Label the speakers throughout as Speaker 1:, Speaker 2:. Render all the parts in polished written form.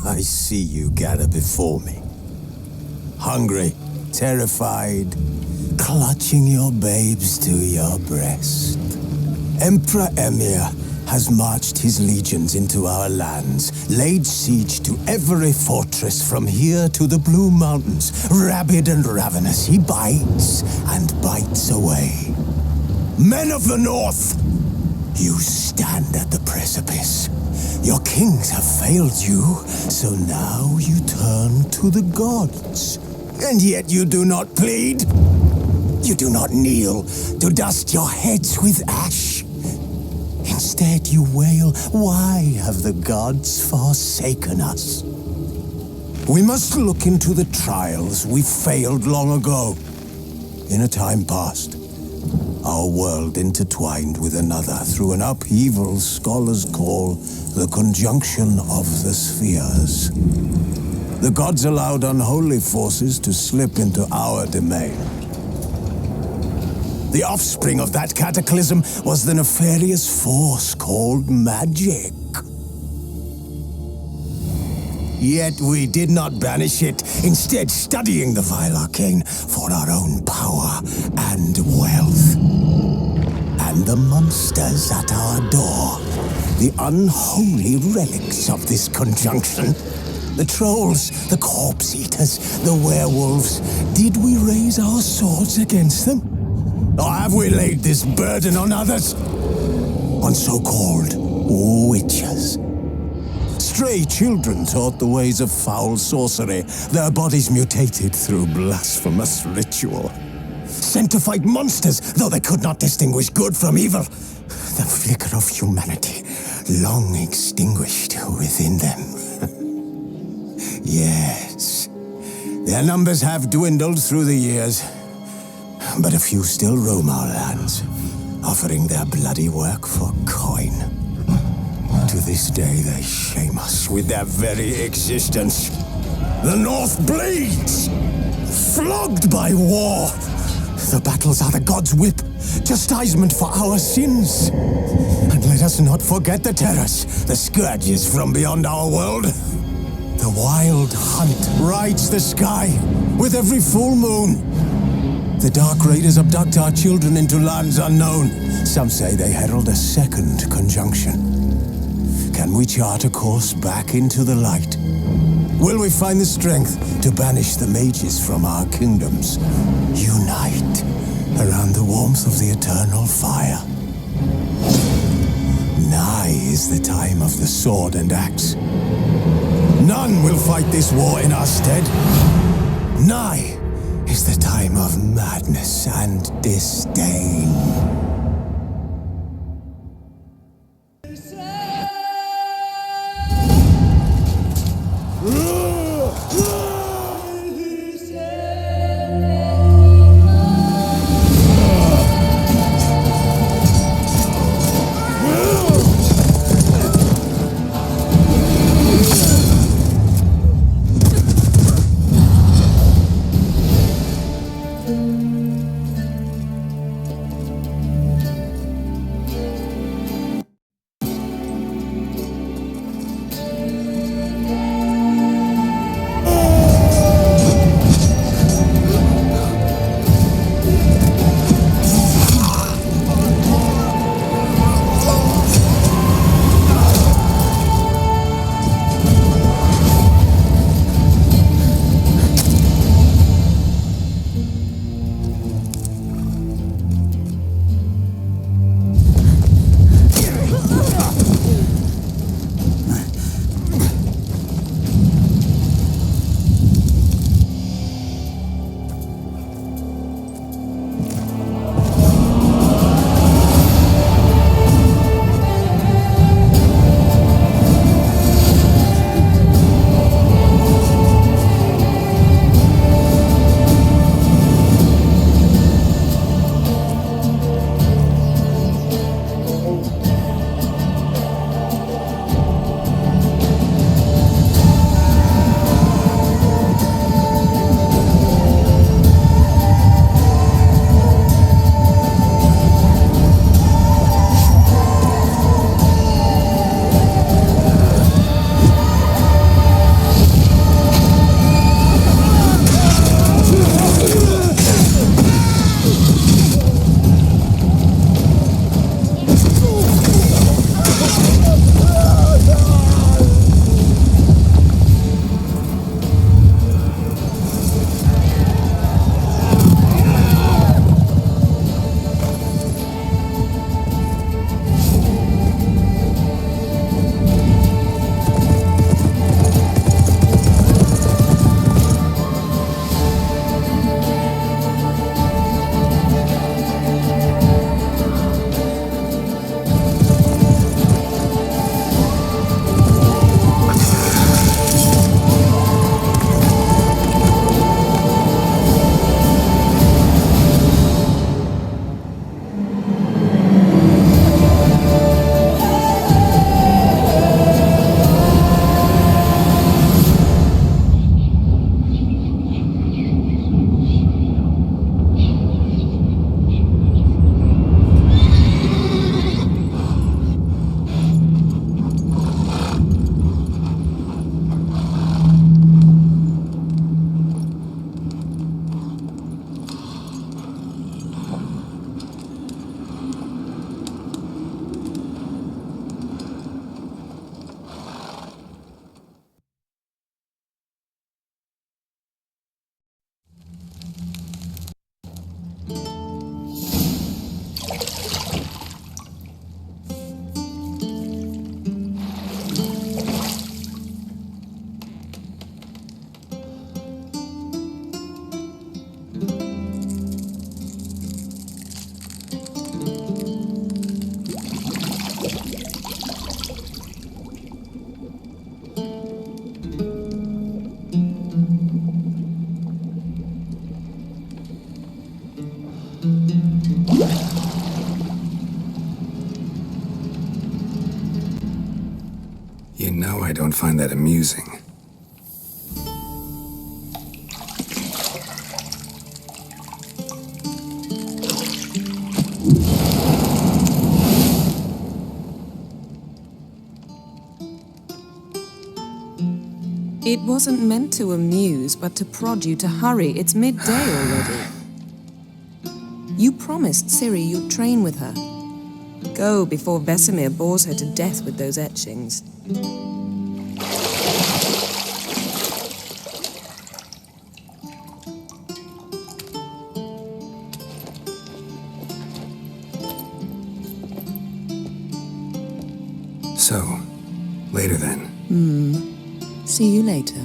Speaker 1: I see you gather before me. Hungry, terrified, clutching your babes to your breast. Emperor Emir has marched his legions into our lands, laid siege to every fortress from here to the Blue Mountains. Rabid and ravenous, he bites and bites away. Men of the North, you stand at the precipice. Your kings have failed you, so now you turn to the gods. And yet you do not plead. You do not kneel to dust your heads with ash. Instead you wail, why have the gods forsaken us? We must look into the trials we failed long ago. In a time past, our world intertwined with another through an upheaval scholars call the conjunction of the spheres. The gods allowed unholy forces to slip into our domain. The offspring of that cataclysm was the nefarious force called magic. Yet we did not banish it, instead studying the vile arcane for our own power and wealth. And the monsters at our door, the unholy relics of this conjunction. The trolls, the corpse eaters, the werewolves, did we raise our swords against them? Or have we laid this burden on others? On so-called witches. Stray children taught the ways of foul sorcery, their bodies mutated through blasphemous ritual. Sent to fight monsters, though they could not distinguish good from evil. The flicker of humanity, long extinguished within them. Yes, their numbers have dwindled through the years. But a few still roam our lands, offering their bloody work for coin. To this day they shame us with their very existence. The North bleeds, flogged by war. The battles are the gods' whip, chastisement for our sins. And let us not forget the terrors, the scourges from beyond our world. The wild hunt rides the sky with every full moon. The Dark Raiders abduct our children into lands unknown. Some say they herald a second conjunction. Can we chart a course back into the light? Will we find the strength to banish the mages from our kingdoms? Unite around the warmth of the eternal fire. Nigh is the time of the sword and axe. None will fight this war in our stead. Nigh is the time of madness and disdain.
Speaker 2: You know I don't find that amusing.
Speaker 3: It wasn't meant to amuse, but to prod you to hurry. It's midday already. You promised Ciri you'd train with her. Go before Vesemir bores her to death with those etchings.
Speaker 2: So, later then.
Speaker 3: See you later.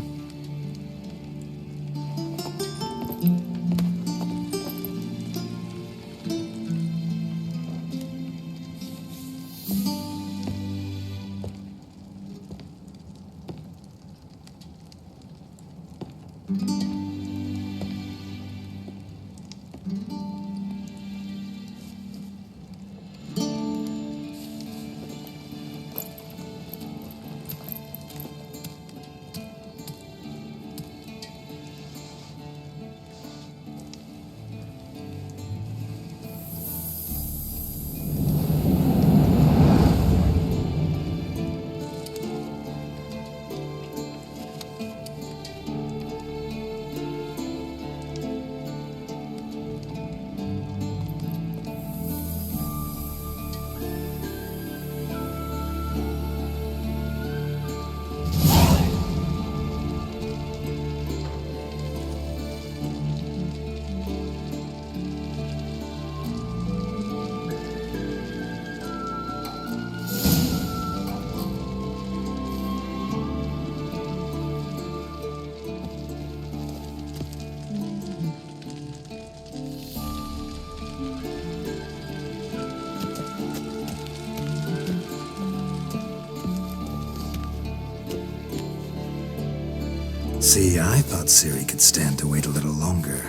Speaker 2: See, I thought Ciri could stand to wait a little longer.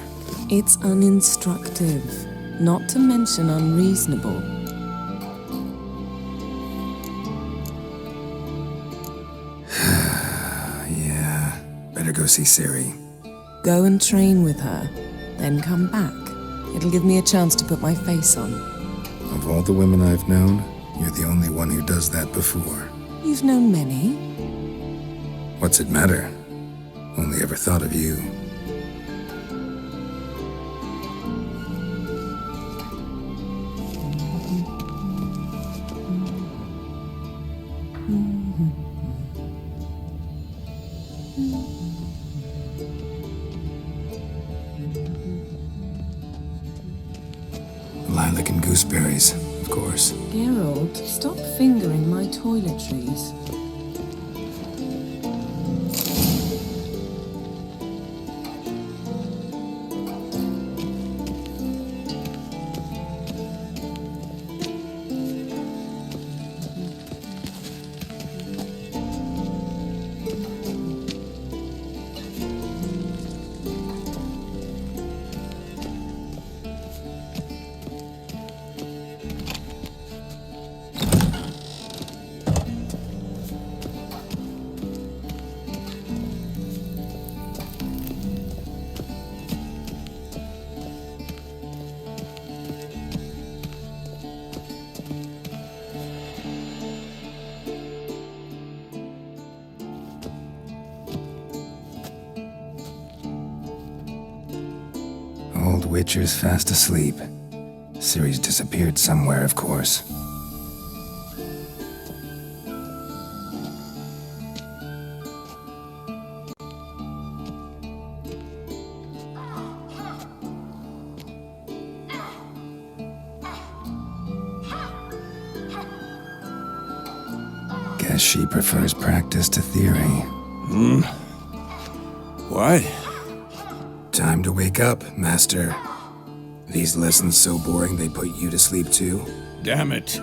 Speaker 3: It's uninstructive, not to mention unreasonable.
Speaker 2: Yeah, better go see Ciri.
Speaker 3: Go and train with her, then come back. It'll give me a chance to put my face on.
Speaker 2: Of all the women I've known, you're the only one who does that before.
Speaker 3: You've known many.
Speaker 2: What's it matter? Only ever thought of you. Lilac and gooseberries, of course.
Speaker 3: Geralt, stop fingering my toiletries.
Speaker 2: Old Witcher's fast asleep. Ciri's disappeared somewhere, of course. Guess she prefers practice to theory.
Speaker 1: What?
Speaker 2: Time to wake up, Master. These lessons so boring they put you to sleep too?
Speaker 1: Damn it.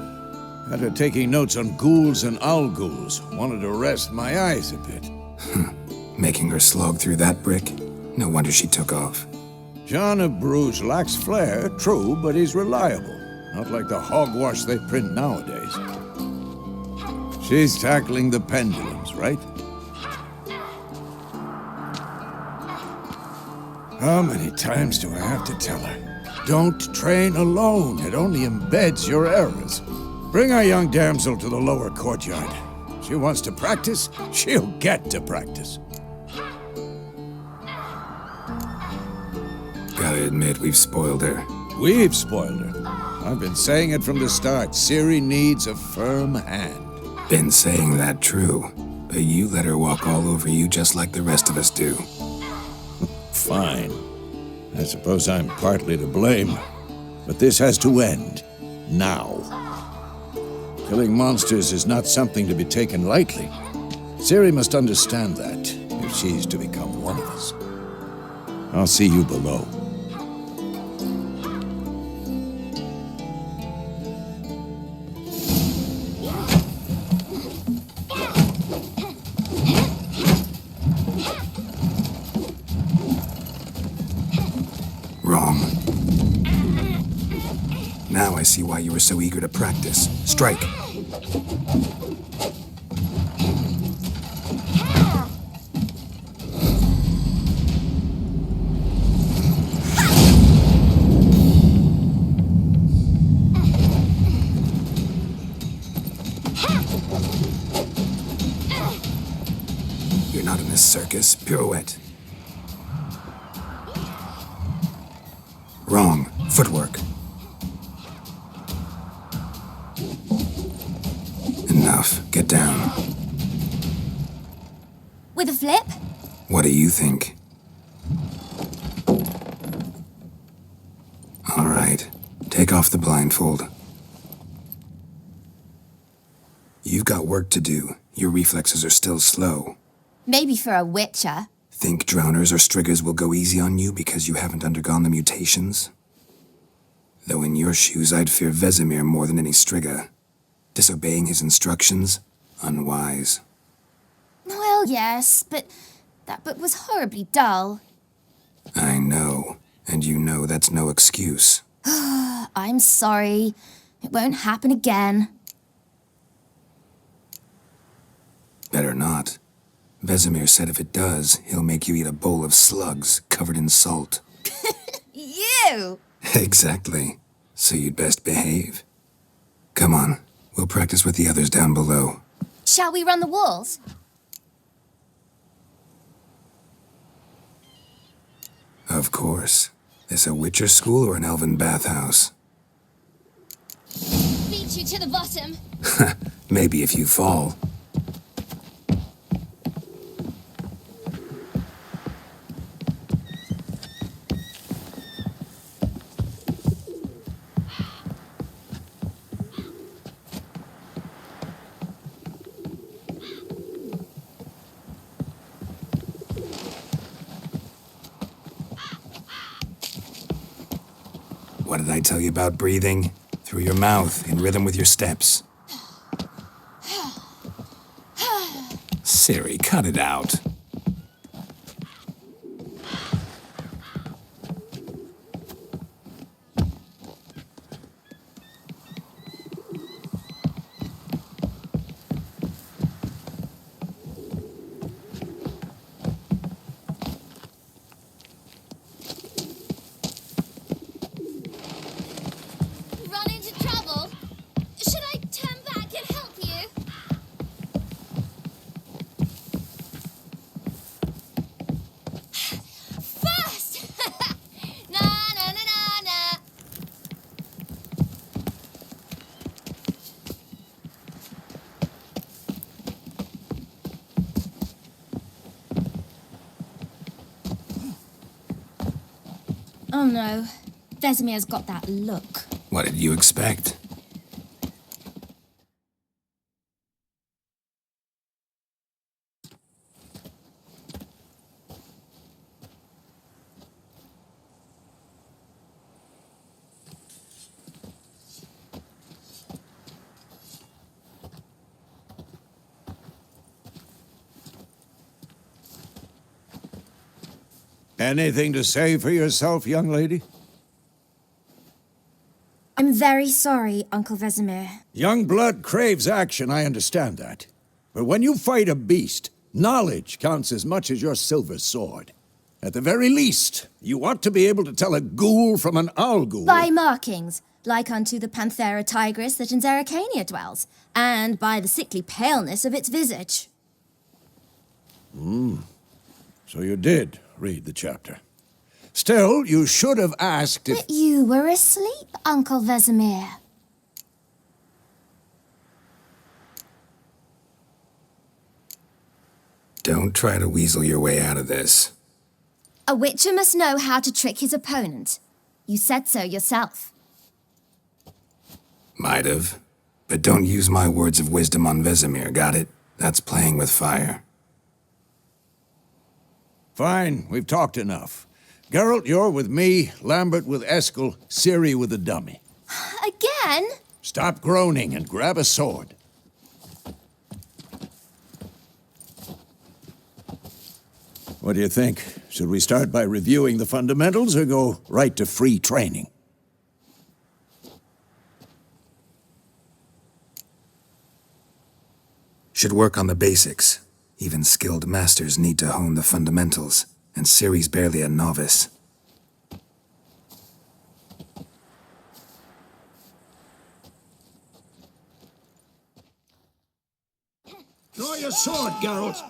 Speaker 1: After taking notes on ghouls and owl ghouls, wanted to rest my eyes a bit.
Speaker 2: Making her slog through that brick? No wonder she took off.
Speaker 1: John of Bruges lacks flair, true, but he's reliable. Not like the hogwash they print nowadays.
Speaker 4: She's tackling the pendulums, right? How many times do I have to tell her? Don't train alone. It only embeds your errors. Bring our young damsel to the lower courtyard. She wants to practice, she'll get to practice.
Speaker 2: Gotta admit, we've spoiled her.
Speaker 4: We've spoiled her. I've been saying it from the start. Ciri needs a firm hand.
Speaker 2: Been saying that true, but you let her walk all over you just like the rest of us do.
Speaker 4: Fine. I suppose I'm partly to blame. But this has to end. Now. Killing monsters is not something to be taken lightly. Ciri must understand that, if she's to become one of us. I'll see you below.
Speaker 2: Wrong. Now I see why you were so eager to practice. Strike. You're not in this circus. Pirouette. Wrong. Footwork. Enough. Get down.
Speaker 5: With a flip?
Speaker 2: What do you think? All right. Take off the blindfold. You've got work to do. Your reflexes are still slow.
Speaker 5: Maybe for a witcher.
Speaker 2: Think drowners or striggers will go easy on you because you haven't undergone the mutations? Though in your shoes, I'd fear Vesemir more than any strigger. Disobeying his instructions? Unwise.
Speaker 5: Well, yes, but that book was horribly dull.
Speaker 2: I know, and you know that's no excuse.
Speaker 5: I'm sorry. It won't happen again.
Speaker 2: Better not. Vesemir said if it does, he'll make you eat a bowl of slugs covered in salt.
Speaker 5: You!
Speaker 2: Exactly. So you'd best behave. Come on, we'll practice with the others down below.
Speaker 5: Shall we run the walls?
Speaker 2: Of course. This a Witcher school or an elven bathhouse?
Speaker 5: Beat you to the bottom.
Speaker 2: Maybe if you fall. What did I tell you about breathing? Through your mouth, in rhythm with your steps. Ciri, cut it out.
Speaker 5: Run into trouble? Should I turn back and help you? First! Na na na na na. Oh no, Vesemir's got that look.
Speaker 2: What did you expect?
Speaker 4: Anything to say for yourself, young lady?
Speaker 5: I'm very sorry, Uncle Vesemir.
Speaker 4: Young blood craves action, I understand that. But when you fight a beast, knowledge counts as much as your silver sword. At the very least, you ought to be able to tell a ghoul from an owl ghoul.
Speaker 5: By markings, like unto the Panthera tigris that in Zerricania dwells, and by the sickly paleness of its visage.
Speaker 4: So you did read the chapter. Still, you should have asked if...
Speaker 5: But you were asleep, Uncle Vesemir.
Speaker 2: Don't try to weasel your way out of this.
Speaker 5: A witcher must know how to trick his opponent. You said so yourself.
Speaker 2: Might have. But don't use my words of wisdom on Vesemir, got it? That's playing with fire.
Speaker 4: Fine, we've talked enough. Geralt, you're with me, Lambert with Eskel, Ciri with the dummy.
Speaker 5: Again?
Speaker 4: Stop groaning and grab a sword. What do you think? Should we start by reviewing the fundamentals or go right to free training?
Speaker 2: Should work on the basics. Even skilled masters need to hone the fundamentals, and Ciri's barely a novice.
Speaker 4: Draw your sword, Geralt!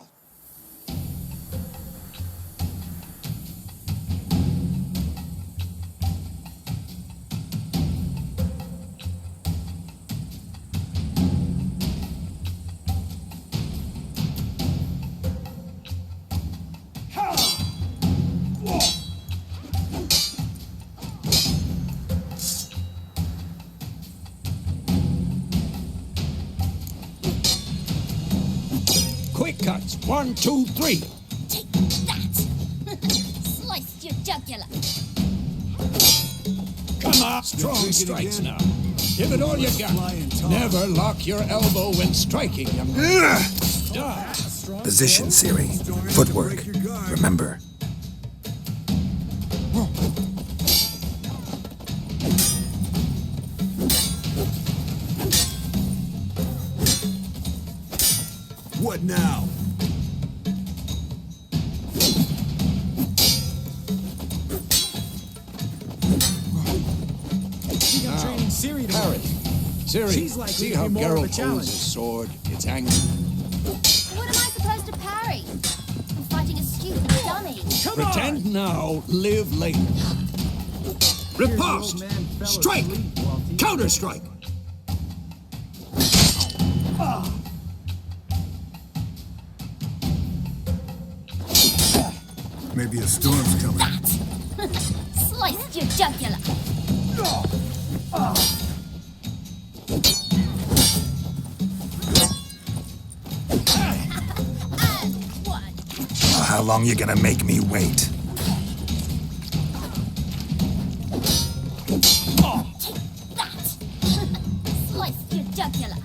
Speaker 4: Quick cuts. 1, 2, 3.
Speaker 5: Take that! Sliced your jugular.
Speaker 4: Come on. Strong strikes now. Give it all you got. Never lock your elbow when striking, young man.
Speaker 2: Position, Ciri. Footwork. Remember.
Speaker 1: What now?
Speaker 6: I'm training Ciri tomorrow.
Speaker 4: Harry. Ciri,
Speaker 6: She's likely
Speaker 4: see
Speaker 6: to
Speaker 4: how
Speaker 6: be more of a
Speaker 4: Geralt
Speaker 6: challenge.
Speaker 4: holds his sword? It's angry.
Speaker 5: What am I supposed to parry? I'm fighting a stupid dummy.
Speaker 6: Come
Speaker 4: Pretend
Speaker 6: on!
Speaker 4: now, live later.
Speaker 6: Riposte! Strike!
Speaker 4: Counter-strike!
Speaker 1: Maybe a storm's coming.
Speaker 5: Sliced your jugular. And one.
Speaker 2: How long you gonna make me wait?
Speaker 5: Take that! Sliced your jugular.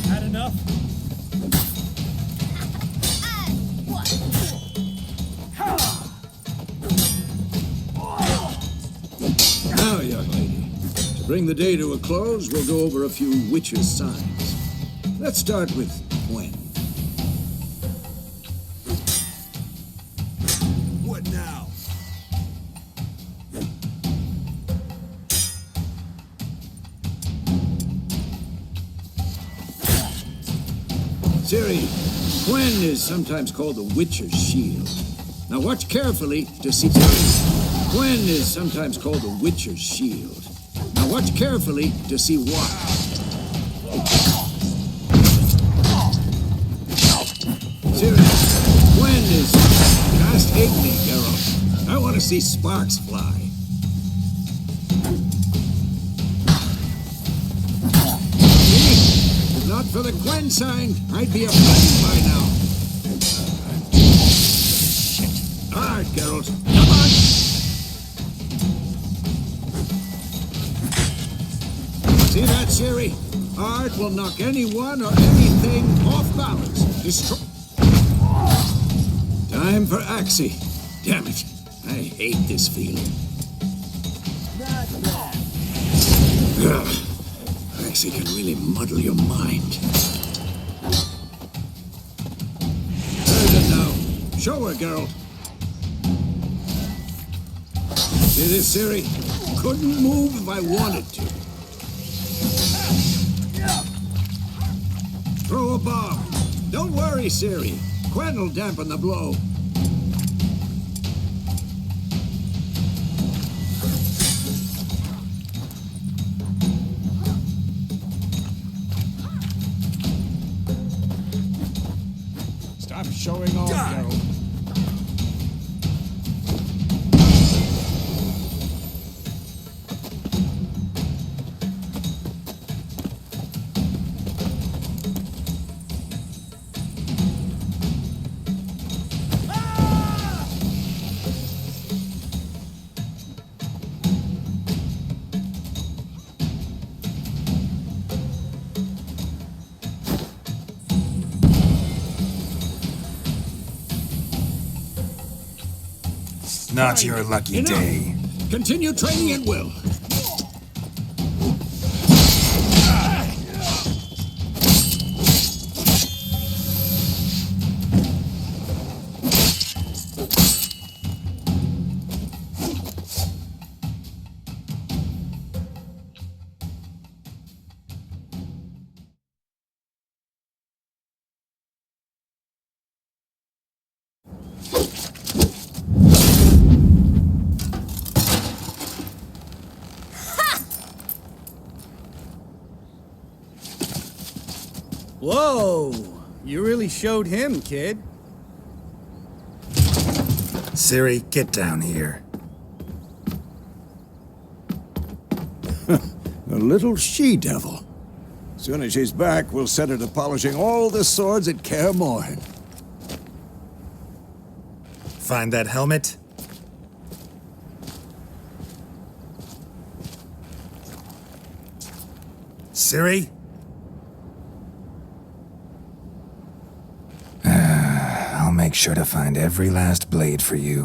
Speaker 6: Had enough?
Speaker 5: And one.
Speaker 4: Now, young lady, to bring the day to a close, we'll go over a few witches' signs. Let's start with Gwen.
Speaker 1: What now?
Speaker 4: Ciri, Gwen is sometimes called the Witcher's Shield. Now watch carefully to see... Gwen is sometimes called the Witcher's Shield. Now watch carefully to see why. Ciri, Gwen is... Just hit me, Geralt. I want to see sparks fly. If not for the Gwen sign, I'd be a flame by now. Shit. All right, Geralt. Come on. See that, Ciri? Art will knock anyone or anything off balance. Destroy. Time for Axie. Damn it. I hate this feeling. Lexi can really muddle your mind. There's it now. Show her, girl. See this, Siri? Couldn't move if I wanted to. Throw a bomb. Don't worry, Siri. Quen'll dampen the blow. Stop showing off, Gerald.
Speaker 2: Not your lucky
Speaker 4: Enough.
Speaker 2: day.
Speaker 4: Continue training at will.
Speaker 7: Whoa! You really showed him, kid.
Speaker 2: Siri, get down here.
Speaker 4: A little she-devil. Soon as she's back, we'll set her to polishing all the swords at Kaer Morhen.
Speaker 2: Find that helmet? Siri? I'll make sure to find every last blade for you.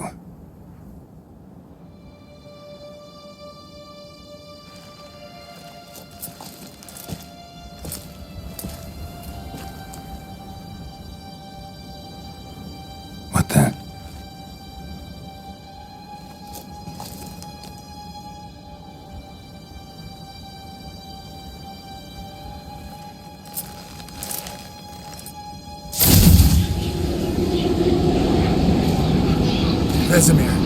Speaker 2: What the? Vesemir.